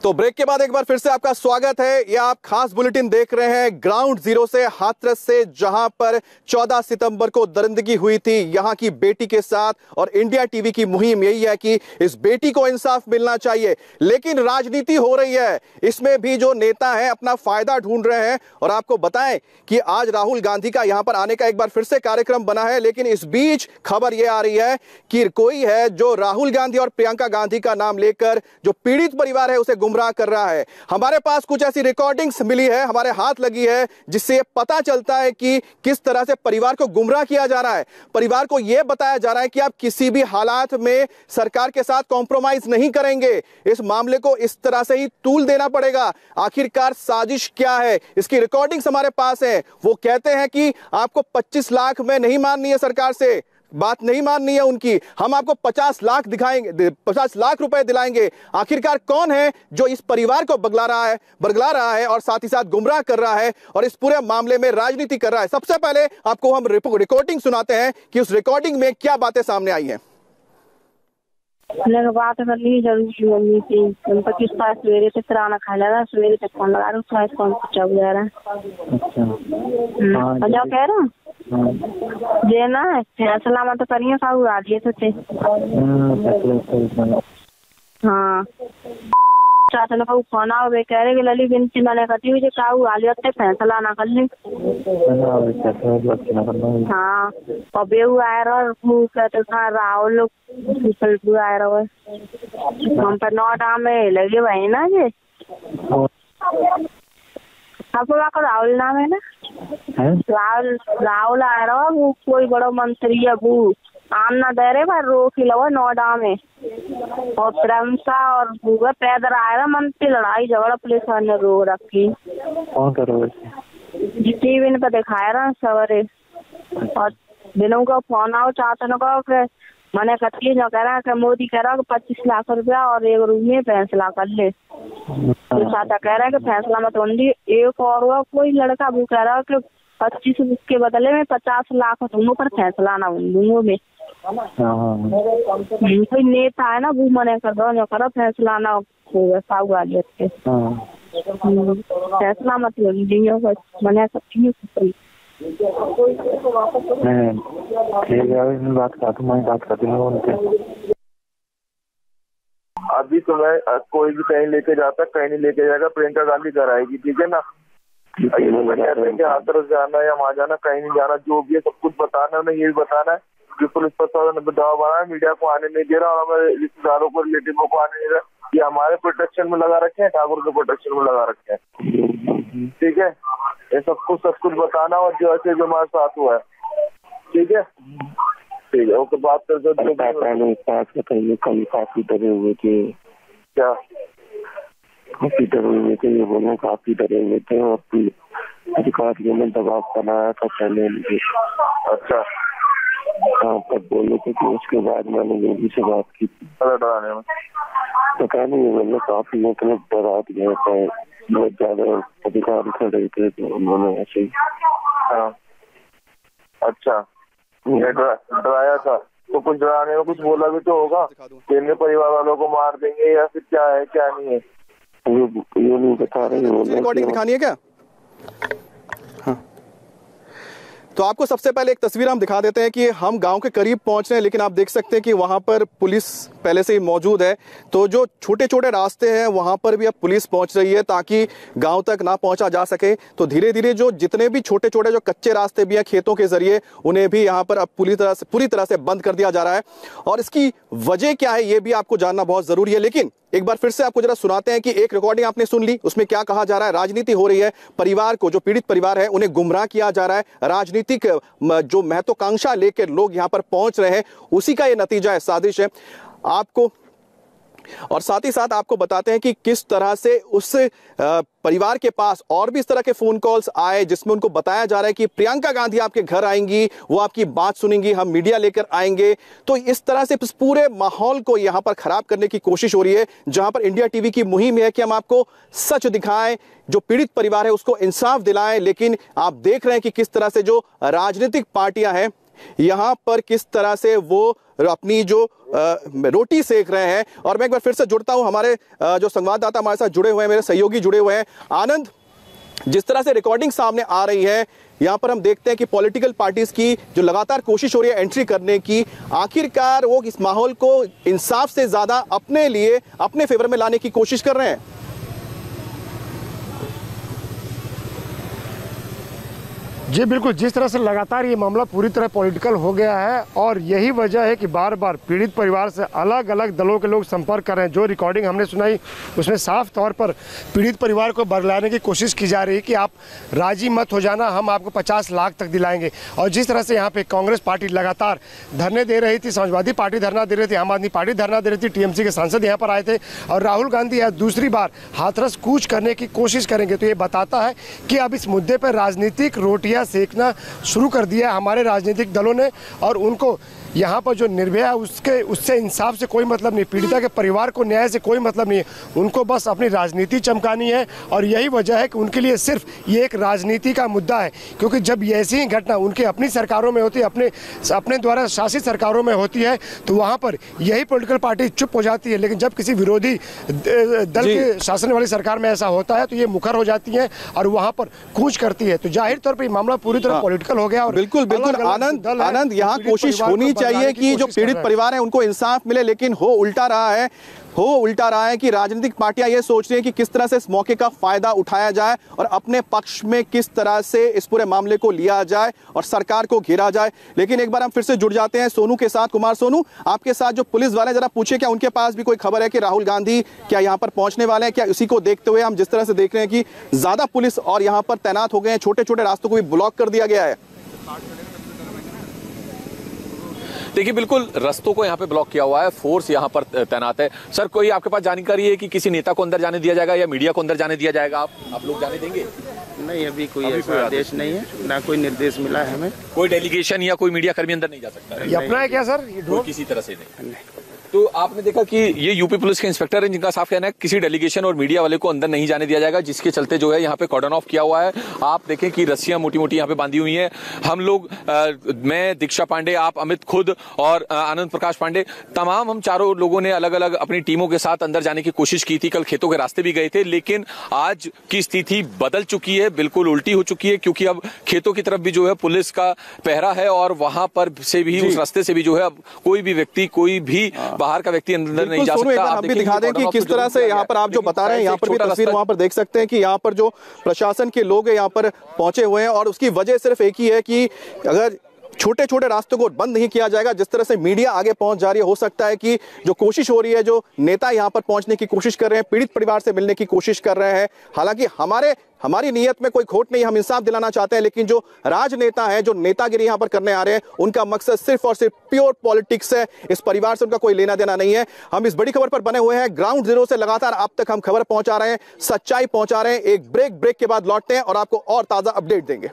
तो ब्रेक के बाद एक बार फिर से आपका स्वागत है। यह आप खास बुलेटिन देख रहे हैं ग्राउंड जीरो से, हाथरस से, जहां पर 14 सितंबर को दरिंदगी हुई थी यहां की बेटी के साथ। और इंडिया टीवी की मुहिम यही है कि इस बेटी को इंसाफ मिलना चाहिए, लेकिन राजनीति हो रही है। इसमें भी जो नेता हैं अपना फायदा ढूंढ रहे हैं। और आपको बताएं कि आज राहुल गांधी का यहां पर आने का एक बार फिर से कार्यक्रम बना है, लेकिन इस बीच खबर यह आ रही है कि कोई है जो राहुल गांधी और प्रियंका गांधी का नाम लेकर जो पीड़ित परिवार है उसे गुमराह कर रहा है। हमारे पास कुछ ऐसी रिकॉर्डिंग्स मिली है, हमारे हाथ लगी है, जिससे पता चलता है कि किस तरह से परिवार को गुमराह किया जा रहा है। परिवार को यह बताया जा रहा है कि आप किसी भी हालात में सरकार के साथ कॉम्प्रोमाइज नहीं करेंगे, इस मामले को इस तरह से ही तूल देना पड़ेगा। आखिरकार साजिश क्या है, इसकी रिकॉर्डिंग्स हमारे पास है। वो कहते हैं कि आपको 25 लाख में नहीं माननी है, सरकार से बात नहीं माननी है उनकी, हम आपको 50 लाख दिखाएंगे, 50 लाख रुपए दिलाएंगे। आखिरकार कौन है जो इस परिवार को बरगला रहा है और साथ ही साथ गुमराह कर रहा है और इस पूरे मामले में राजनीति कर रहा है? सबसे पहले आपको हम रिकॉर्डिंग सुनाते हैं कि उस रिकॉर्डिंग में क्या बातें सामने आई हैं। बात करनी जरूरी मम्मी से, पच्चीस तारीख सवेरे से खाना खा लेना, सवेरे तक फोन लगा रहा हूँ, कौन पूछा जा रहा है। अच्छा कह रहा हूँ जे ना फैसला मत करिए साहू आदिए थे। हाँ चाचा ने फोन आओ वे कह रहे लली बिनती मैंने कहती हुई काऊ आलिया फैसला ना कर ली। हाँ और बेहू आया रहा कहते था राहुल आया रहा हम पर 9 टाइम में लगे वही ना जे आपको राहुल नाम है ना, राहुल आया रहा वो कोई बड़ा मंत्री है वो आम ना दे रहे भाई रोक ही लो 9 टाइम में। और प्रेमसा और भूगा पैदल आया रहा मंत्री लड़ाई झगड़ा पुलिस वाले ने रोक रखी। टीवी ने पर दिखाया रहा सवेरे और दिनों का फोन आओ चाहते न कहो मैंने कही जो कह रहा है कि मोदी कह रहा है 25 लाख रुपया और एक रूम में फैसला कर ले। तो चाचा कह रहा है कि फैसला मत होंगी। एक और हुआ कोई लड़का वो कह रहा है कि 25 के बदले में 50 लाख दोनों पर फैसला ना दोनों में। कोई नेता है ना वो मने कर दो जो करो फैसला ना होगा साहू वाले फैसला मत लीजिए मने करती हूँ। अभी तुम्हें कोई भी कहीं लेके जाता कहीं नहीं लेके जाएगा, प्रियंका गांधी घर आएगी, ठीक है ना। हाथरस जाना या वहाँ जाना कहीं नहीं जाना, जो भी है सब कुछ बताना है। उन्हें ये भी बताना है कि पुलिस प्रशासन ने दबाव बनाया, मीडिया को आने नहीं दे रहा और हमारे रिश्तेदारों को रिलेटिव को आने नहीं दे रहा। ये हमारे प्रोटेक्शन में लगा रखे हैं, ठाकुर के प्रोटेक्शन में लगा रखे हैं, ठीक है। ये सब कुछ बताना और जो ऐसे जो हमारे साथ हुआ है, ठीक है ठीक है ओके। बात कर दो कल काफी डरे हुए थे, क्या काफी डरे हुए थे, ये बोले काफी डरे हुए थे और अधिकारियों ने दबाव बनाया था पहले। अच्छा हाँ तब बोले थे कि उसके बाद मैंने योगी से बात की डराने में, तो कहने ये बोले काफी मतलब डरा दिया था, बहुत ज्यादा अधिकारी खड़े थे तो उन्होंने ऐसे ही। हाँ अच्छा डराया था, तो कुछ डराने में कुछ बोला भी तो होगा कि इनके परिवार वालों को मार देंगे या फिर क्या है क्या नहीं है, ये नहीं बता रहे। रिकॉर्डिंग दिखानी है क्या? हाँ तो आपको सबसे पहले एक तस्वीर हम दिखा देते हैं कि हम गांव के करीब पहुंच रहे हैं, लेकिन आप देख सकते हैं कि वहां पर पुलिस पहले से ही मौजूद है। तो जो छोटे छोटे रास्ते हैं वहां पर भी अब पुलिस पहुंच रही है ताकि गांव तक ना पहुंचा जा सके। तो धीरे धीरे जो जितने भी छोटे छोटे जो कच्चे रास्ते भी हैं खेतों के जरिए, उन्हें भी यहाँ पर अब पूरी तरह से बंद कर दिया जा रहा है। और इसकी वजह क्या है ये भी आपको जानना बहुत जरूरी है। लेकिन एक बार फिर से आपको जरा सुनाते हैं कि एक रिकॉर्डिंग आपने सुन ली, उसमें क्या कहा जा रहा है। राजनीति हो रही है, परिवार को, जो पीड़ित परिवार है उन्हें गुमराह किया जा रहा है। राजनीतिक जो महत्वाकांक्षा लेकर लोग यहां पर पहुंच रहे हैं, उसी का ये नतीजा है, साजिश है आपको। और साथ ही साथ आपको बताते हैं कि किस तरह से उस परिवार के पास और भी इस तरह के फोन कॉल्स आए जिसमें उनको बताया जा रहा है कि प्रियंका गांधी आपके घर आएंगी, वो आपकी बात सुनेंगी, हम मीडिया लेकर आएंगे। तो इस तरह से इस पूरे माहौल को यहां पर खराब करने की कोशिश हो रही है, जहां पर इंडिया टीवी की मुहिम है कि हम आपको सच दिखाएं, जो पीड़ित परिवार है उसको इंसाफ दिलाएं। लेकिन आप देख रहे हैं कि किस तरह से जो राजनीतिक पार्टियां हैं यहाँ पर किस तरह से वो अपनी जो रोटी सेक रहे हैं। और मैं एक बार फिर से जुड़ता हूं, हमारे जो संवाददाता हमारे साथ जुड़े हुए हैं, मेरे सहयोगी जुड़े हुए हैं। आनंद, जिस तरह से रिकॉर्डिंग सामने आ रही है, यहाँ पर हम देखते हैं कि पॉलिटिकल पार्टीज की जो लगातार कोशिश हो रही है एंट्री करने की, आखिरकार वो इस माहौल को इंसाफ से ज्यादा अपने लिए, अपने फेवर में लाने की कोशिश कर रहे हैं। जी बिल्कुल, जिस तरह से लगातार ये मामला पूरी तरह पॉलिटिकल हो गया है और यही वजह है कि बार बार पीड़ित परिवार से अलग अलग दलों के लोग संपर्क कर रहे हैं। जो रिकॉर्डिंग हमने सुनाई उसमें साफ तौर पर पीड़ित परिवार को बरलाने की कोशिश की जा रही है कि आप राजी मत हो जाना, हम आपको 50 लाख तक दिलाएंगे। और जिस तरह से यहाँ पे कांग्रेस पार्टी लगातार धरने दे रही थी, समाजवादी पार्टी धरना दे रही थी, आम आदमी पार्टी धरना दे रही थी, टीएमसी के सांसद यहाँ पर आए थे और राहुल गांधी आज दूसरी बार हाथरस कूच करने की कोशिश करेंगे। तो ये बताता है कि अब इस मुद्दे पर राजनीतिक रोटियां सेकना शुरू कर दिया है हमारे राजनीतिक दलों ने और उनको यहाँ पर जो निर्भया है उससे इंसाफ से कोई मतलब नहीं, पीड़िता के परिवार को न्याय से कोई मतलब नहीं है, उनको बस अपनी राजनीति चमकानी है। और यही वजह है कि उनके लिए सिर्फ ये एक राजनीति का मुद्दा है, क्योंकि जब ऐसी ही घटना उनके अपनी सरकारों में होती है, अपने द्वारा शासित सरकारों में होती है, तो वहाँ पर यही पॉलिटिकल पार्टी चुप हो जाती है। लेकिन जब किसी विरोधी दल के शासन वाली सरकार में ऐसा होता है तो ये मुखर हो जाती है और वहाँ पर कूच करती है। तो जाहिर तौर पर मामला पूरी तरह पॉलिटिकल हो गया। और बिल्कुल बिल्कुल आनंद, यहाँ कोशिश होनी चाहिए कि जो पीड़ित परिवार है उनको इंसाफ मिले, लेकिन हो उल्टा रहा है कि राजनीतिक पार्टियां ये सोच रही हैं कि किस तरह से इस मौके का फायदा उठाया जाए और अपने पक्ष में किस तरह से इस पूरे मामले को लिया जाए और सरकार को घेरा जाए। लेकिन एक बार हम फिर से जुड़ जाते हैं सोनू के साथ। कुमार सोनू, आपके साथ जो पुलिस वाले, जरा पूछे क्या उनके पास भी कोई खबर है कि राहुल गांधी क्या यहाँ पर पहुंचने वाले हैं? क्या इसी को देखते हुए हम जिस तरह से देख रहे हैं कि ज्यादा पुलिस और यहाँ पर तैनात हो गए हैं, छोटे छोटे रास्तों को भी ब्लॉक कर दिया गया है? देखिए, बिल्कुल रास्तों को यहाँ पे ब्लॉक किया हुआ है, फोर्स यहाँ पर तैनात है। सर, कोई आपके पास जानकारी है कि किसी नेता को अंदर जाने दिया जाएगा या मीडिया को अंदर जाने दिया जाएगा? आप लोग जाने देंगे? नहीं, अभी कोई ऐसा आदेश नहीं है, ना कोई निर्देश मिला है हमें। कोई डेलीगेशन या कोई मीडिया कर्मी अंदर नहीं जा सकता है? ये अपना है क्या सर? कोई किसी तरह से नहीं। तो आपने देखा कि ये यूपी पुलिस के इंस्पेक्टर हैं जिनका साफ कहना है किसी डेलीगेशन और मीडिया वाले को अंदर नहीं जाने दिया जाएगा, जिसके चलते जो है यहाँ पे कॉर्डन ऑफ किया हुआ है। आप देखें कि रस्सियां मोटी मोटी यहाँ पे बांधी हुई हैं। हम लोग, मैं, दीक्षा पांडे, आप, अमित खुद और आनंद प्रकाश पांडे, तमाम हम चारों लोगों ने अलग अलग अपनी टीमों के साथ अंदर जाने की कोशिश की थी। कल खेतों के रास्ते भी गए थे, लेकिन आज की स्थिति बदल चुकी है, बिल्कुल उल्टी हो चुकी है, क्योंकि अब खेतों की तरफ भी जो है पुलिस का पहरा है और वहां पर से भी, उस रास्ते से भी जो है अब कोई भी व्यक्ति, कोई भी बाहर का व्यक्ति अंदर नहीं जा सकता। आप भी दिखा दें कि किस तरह से यहाँ पर आप जो बता रहे हैं, यहाँ पर भी तस्वीर वहां पर देख सकते हैं कि यहाँ पर जो प्रशासन के लोग हैं यहाँ पर पहुंचे हुए हैं और उसकी वजह सिर्फ एक ही है कि अगर छोटे छोटे रास्तों को बंद नहीं किया जाएगा, जिस तरह से मीडिया आगे पहुंच जा रही है, हो सकता है कि जो कोशिश हो रही है, जो नेता यहाँ पर पहुंचने की कोशिश कर रहे हैं, पीड़ित परिवार से मिलने की कोशिश कर रहे हैं, हालांकि हमारी नीयत में कोई खोट नहीं, हम इंसाफ दिलाना चाहते हैं, लेकिन जो राजनेता है, जो नेतागिरी यहाँ पर करने आ रहे हैं, उनका मकसद सिर्फ और सिर्फ प्योर पॉलिटिक्स है। इस परिवार से उनका कोई लेना देना नहीं है। हम इस बड़ी खबर पर बने हुए हैं, ग्राउंड जीरो से लगातार अब तक हम खबर पहुंचा रहे हैं, सच्चाई पहुंचा रहे हैं। एक ब्रेक के बाद लौटते हैं और आपको और ताजा अपडेट देंगे।